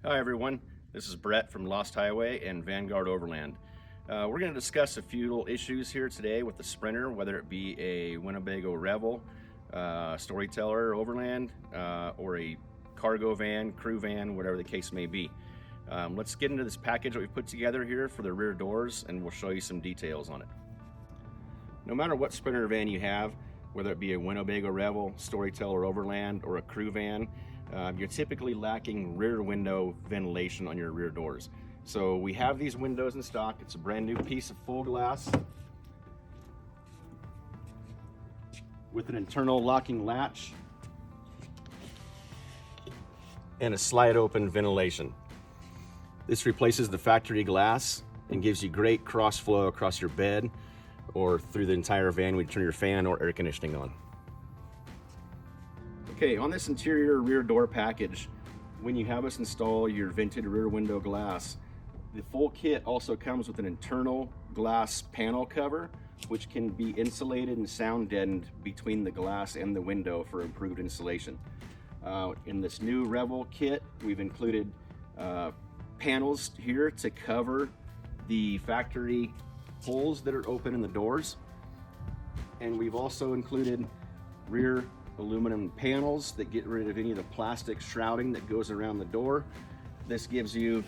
Hi everyone, this is Brett from Lost Highway and Vanguard Overland. We're going to discuss a few little issues here today with the Sprinter, whether it be a Winnebago Revel, Storyteller Overland, or a cargo van, crew van, whatever the case may be. Let's get into this package that we've put together here for the rear doors, and we'll show you some details on it. No matter what Sprinter van you have, whether it be a Winnebago Revel, Storyteller Overland, or a crew van, you're typically lacking rear window ventilation on your rear doors. So we have these windows in stock. It's a brand new piece of full glass with an internal locking latch and a slide open ventilation. This replaces the factory glass and gives you great cross flow across your bed or through the entire van when you turn your fan or air conditioning on. Okay, on this interior rear door package, when you have us install your vented rear window glass, the full kit also comes with an internal glass panel cover, which can be insulated and sound deadened between the glass and the window for improved insulation. In this new Revel kit, we've included panels here to cover the factory holes that are open in the doors. And we've also included rear aluminum panels that get rid of any of the plastic shrouding that goes around the door. This gives you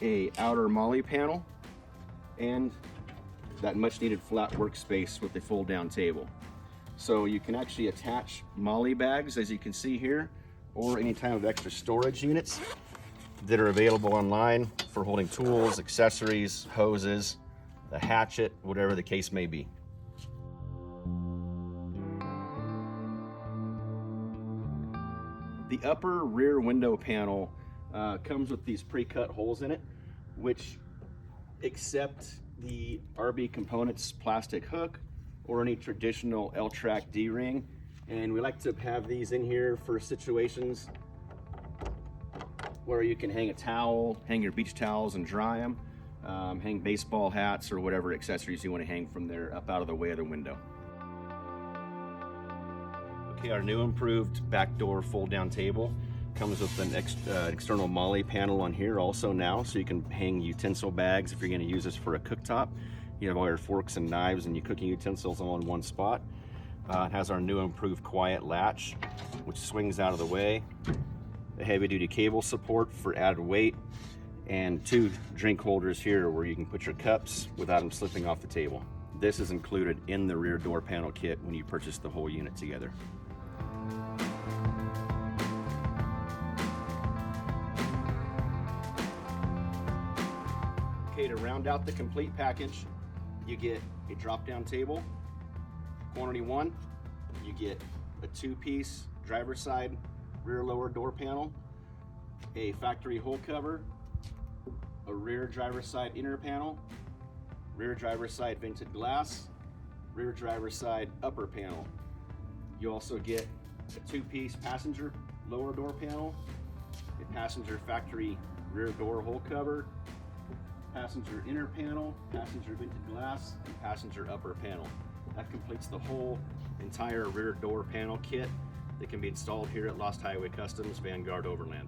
a outer MOLLE panel and that much needed flat workspace with the fold down table. So you can actually attach MOLLE bags, as you can see here, or any type of extra storage units that are available online for holding tools, accessories, hoses, a hatchet, whatever the case may be. The upper rear window panel comes with these pre-cut holes in it, which accept the RB Components plastic hook or any traditional L-track D-ring. And we like to have these in here for situations where you can hang a towel, hang your beach towels and dry them, hang baseball hats or whatever accessories you want to hang from there up out of the way of the window. Okay, our new improved back door fold down table comes with an external MOLLE panel on here also now, so you can hang utensil bags if you're going to use this for a cooktop. You have all your forks and knives and your cooking utensils all in one spot. It has our new improved quiet latch, which swings out of the way, a heavy duty cable support for added weight, and two drink holders here where you can put your cups without them slipping off the table. This is included in the rear door panel kit when you purchase the whole unit together. Okay, to round out the complete package, you get a drop-down table. Quantity 1, you get a 2-piece driver's side rear lower door panel, a factory hole cover, a rear driver's side inner panel, rear driver's side vented glass, rear driver's side upper panel. You also get a 2-piece passenger lower door panel, a passenger factory rear door hole cover, passenger inner panel, passenger vented glass, and passenger upper panel. That completes the whole entire rear door panel kit that can be installed here at Lost Highway Customs Vanguard Overland.